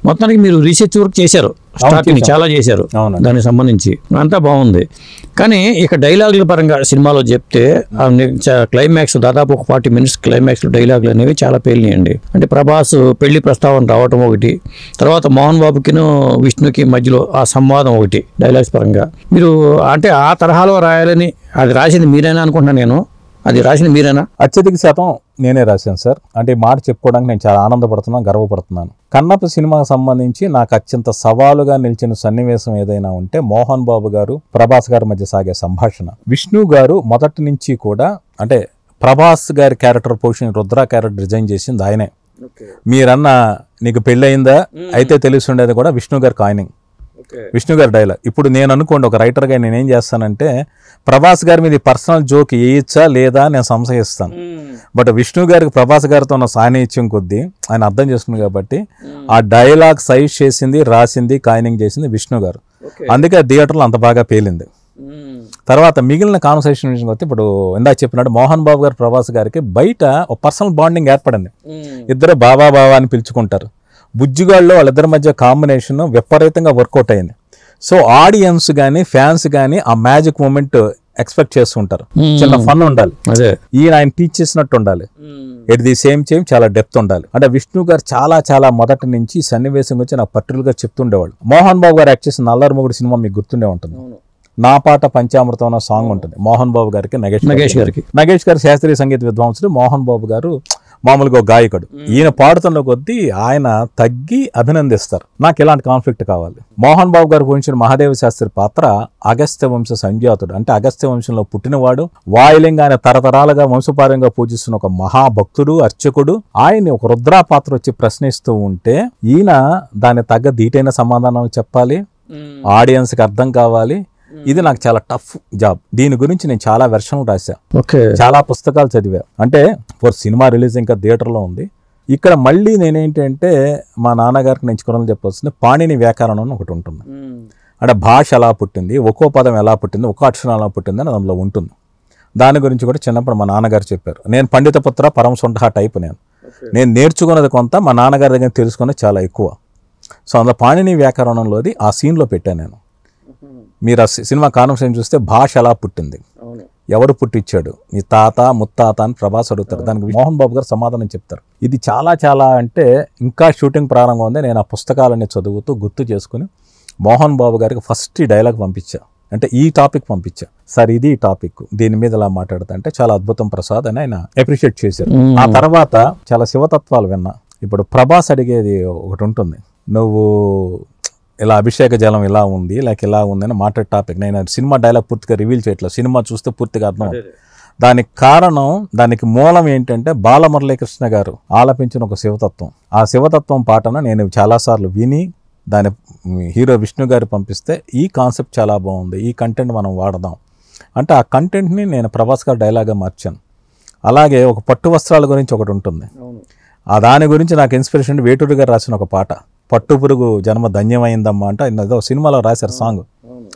మొత్తానికి మీరు research work చేశారు, స్టార్టింగ్ చాలా చేశారు దానికి సంబంధించి, అంతా బాగుంది. కానీ ఇక డైలాగుల పరంగా సినిమాలో చెప్తే క్లైమాక్స్ దాదాపు ఒక 40 minutes క్లైమాక్స్ డైలాగులు అనేవి చాలా పేలినాయండి. అంటే ప్రభాస్ పెళ్లి ప్రస్తావన రావటం ఒకటి, తర్వాత మోహన్ బాబుకిను విష్ణుకి మధ్యలో ఆ సంవాదం ఒకటి డైలాగ్స్ పరంగా. మీరు అంటే ఆ తరహాలో రాయాలని, అది రాసింది మీరేనా అనుకుంటున్నాను నేను, అది రాసింది మీరేనా? అత్యధిక శాతం నేనే రాశాను సార్. అంటే ఈ మాట చెప్పుకోవడానికి నేను చాలా ఆనందపడుతున్నాను, గర్వపడుతున్నాను. కన్నప్ప సినిమాకు సంబంధించి నాకు అత్యంత సవాలుగా నిలిచిన సన్నివేశం ఏదైనా ఉంటే మోహన్ బాబు గారు ప్రభాస్ గారి మధ్య సాగే సంభాషణ. విష్ణు గారు మొదటి నుంచి కూడా, అంటే ప్రభాస్ గారి character position, Rudra character design చేసింది ఆయనే. మీరన్న నీకు పెళ్ళయిందా అయితే తెలిసి ఉండేది కూడా విష్ణు గారి కాయినింగ్, విష్ణు గారి డైలాగ్. ఇప్పుడు నేను అనుకోండి ఒక రైటర్గా నేనేం చేస్తానంటే ప్రభాస్ గారి మీద పర్సనల్ జోక్ వేయచ్చా లేదా నేను సంశయిస్తాను. బట్ విష్ణు గారికి ప్రభాస్ గారితో ఉన్న సాన్నిహిత్యం కొద్దీ ఆయన అర్థం చేసుకుంది కాబట్టి ఆ డైలాగ్ సైజ్ చేసింది, రాసింది, కాయినింగ్ చేసింది విష్ణు గారు. అందుకే థియేటర్లో అంత బాగా పేలింది. తర్వాత మిగిలిన కాన్వర్సేషన్ విషయం వస్తే ఇప్పుడు ఇందాక చెప్పినట్టు మోహన్ బాబు గారు ప్రభాస్ గారికి బయట ఒక పర్సనల్ బాండింగ్ ఏర్పడింది. ఇద్దరు బాబా బాబా అని పిలుచుకుంటారు. బుజ్జిగాళ్ళు వాళ్ళిద్దరి మధ్య కాంబినేషన్ విపరీతంగా వర్కౌట్ అయింది. సో ఆడియన్స్ కానీ ఫ్యాన్స్ కానీ ఆ మ్యాజిక్ మూమెంట్ ఎక్స్పెక్ట్ చేస్తుంటారు. చిన్న ఫన్ ఉండాలి, ఈయన ఆయన టీచ్ చేసినట్టు ఉండాలి, ఎట్ ది సేమ్ టైం చాలా డెప్త్ ఉండాలి. అంటే విష్ణు గారు చాలా మొదటి నుంచి సన్నివేశం గురించి నాకు పర్టికులర్గా చెప్తుండేవాళ్ళు. మోహన్ బాబు గారు యాక్ట్ చేసిన నల్లరి మొగుడు సినిమా మీకు గుర్తుండే ఉంటుంది. నా పాట పంచామృతం అన్న సాంగ్ ఉంటుంది మోహన్ బాబు గారికి, నగేష్ గారు శాస్త్రీయ సంగీత విద్వాంసుడు, మోహన్ బాబు గారు మామూలుగా గాయకుడు. ఈయన పాడుతున్న కొద్దీ ఆయన తగ్గి అభినందిస్తారు. నాకు ఇలాంటి కాన్ఫ్లిక్ట్ కావాలి. మోహన్ బాబు గారు పోషించిన మహాదేవ శాస్త్రి పాత్ర అగస్త్య వంశ సంజాతుడు, అంటే అగస్త్య వంశంలో పుట్టినవాడు, వాయులింగాన్ని తరతరాలుగా వంశపారంగా పూజిస్తున్న ఒక మహాభక్తుడు, అర్చకుడు. ఆయన్ని ఒక రుద్రా పాత్ర వచ్చి ప్రశ్నిస్తూ ఉంటే ఈయన దాన్ని తగ్గ ధీటైన సమాధానాలు చెప్పాలి, ఆడియన్స్కి అర్థం కావాలి. ఇది నాకు చాలా టఫ్ జాబ్. దీని గురించి నేను చాలా వెర్షన్లు రాశా, చాలా పుస్తకాలు చదివా. అంటే సినిమా రిలీజ్ ఇంకా థియేటర్లో ఉంది. ఇక్కడ మళ్ళీ నేనేంటంటే మా నాన్నగారికి నేను చెప్పాల్సింది పాణిని వ్యాకరణం అని ఒకటి ఉంటుంది. అంటే భాష ఎలా పుట్టింది, ఒక్కో పదం ఎలా పుట్టింది, ఒక్కో అక్షరం ఎలా పుట్టింది అని అందులో ఉంటుంది. దాని గురించి కూడా చిన్నప్పుడు మా నాన్నగారు చెప్పారు. నేను పండిత పుత్ర పరమసొంఠ టైప్. నేను నేర్చుకున్నది కొంత, మా నాన్నగారి దగ్గర తెలుసుకున్నది చాలా ఎక్కువ. సో అందులో పాణిని వ్యాకరణంలోది ఆ సీన్లో పెట్టాను నేను. మీరు ఆ సినిమా కాన్వర్సేషన్ చూస్తే భాష ఎలా పుట్టింది, ఎవరు పుట్టించాడు, మీ తాత ముత్తాత అని ప్రభాస్ అడుగుతారు. దానికి మోహన్ బాబు గారు సమాధానం చెప్తారు. ఇది చాలా అంటే ఇంకా షూటింగ్ ప్రారంభంగా ఉంది. నేను ఆ పుస్తకాలన్నీ చదువుతూ గుర్తు చేసుకుని మోహన్ బాబు గారికి ఫస్ట్ ఈ డైలాగ్ పంపించా. అంటే ఈ టాపిక్ పంపించా, సార్ ఇది ఈ టాపిక్, దీని మీద ఇలా మాట్లాడతా అంటే చాలా అద్భుతం ప్రసాద్ అని ఆయన అప్రిషియేట్ చేశారు. ఆ తర్వాత చాలా శివతత్వాలు విన్నా. ఇప్పుడు ప్రభాస్ అడిగేది ఒకటి ఉంటుంది, నువ్వు ఇలా అభిషేక జలం ఇలా ఉంది, లైక్ ఇలా ఉంది అని మాట్లాడే టాపిక్. నేను సినిమా డైలాగ్ పూర్తిగా రివీల్ చేయట్లేదు, సినిమా చూస్తే పూర్తిగా అర్థం. దానికి కారణం, దానికి మూలం ఏంటంటే బాలమురళీకృష్ణ గారు ఆలపించిన ఒక శివతత్వం. ఆ శివతత్వం పాటను నేను చాలాసార్లు విని దాని హీరో విష్ణు గారు పంపిస్తే ఈ కాన్సెప్ట్ చాలా బాగుంది, ఈ కంటెంట్ మనం వాడదాం అంటే ఆ కంటెంట్ని నేను ప్రభాస్ గారు డైలాగ్గా మార్చాను. అలాగే ఒక పట్టు వస్త్రాల గురించి ఒకటి ఉంటుంది. ఆ దాని గురించి నాకు ఇన్స్పిరేషన్ వేటూరు గారు రాసిన ఒక పాట, పట్టు పురుగు జన్మ ధన్యమైందమ్మా అంటే ఏదో సినిమాలో రాశారు సాంగ్,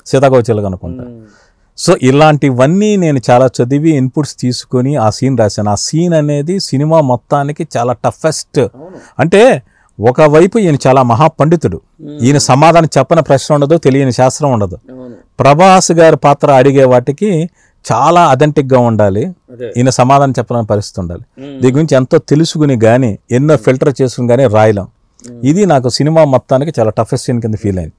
సీతాకోచిలుగా అనుకుంటా. సో ఇలాంటివన్నీ నేను చాలా చదివి ఇన్పుట్స్ తీసుకొని ఆ సీన్ రాశాను. ఆ సీన్ అనేది సినిమా మొత్తానికి చాలా టఫెస్ట్. అంటే ఒకవైపు ఈయన చాలా మహాపండితుడు, ఈయన సమాధానం చెప్పని ప్రశ్న ఉండదు, తెలియని శాస్త్రం ఉండదు. ప్రభాస్ గారి పాత్ర అడిగే వాటికి చాలా అథెంటిక్గా ఉండాలి, ఈయన సమాధానం చెప్పలేని పరిస్థితి ఉండాలి. దీని గురించి ఎంతో తెలుసుకుని కానీ ఎన్నో ఫిల్టర్ చేసుకుని కానీ రాయలేం. ఇది నాకు సినిమా మొత్తానికి చాలా టఫెస్ట్ సీన్ కింద ఫీల్ అయింది.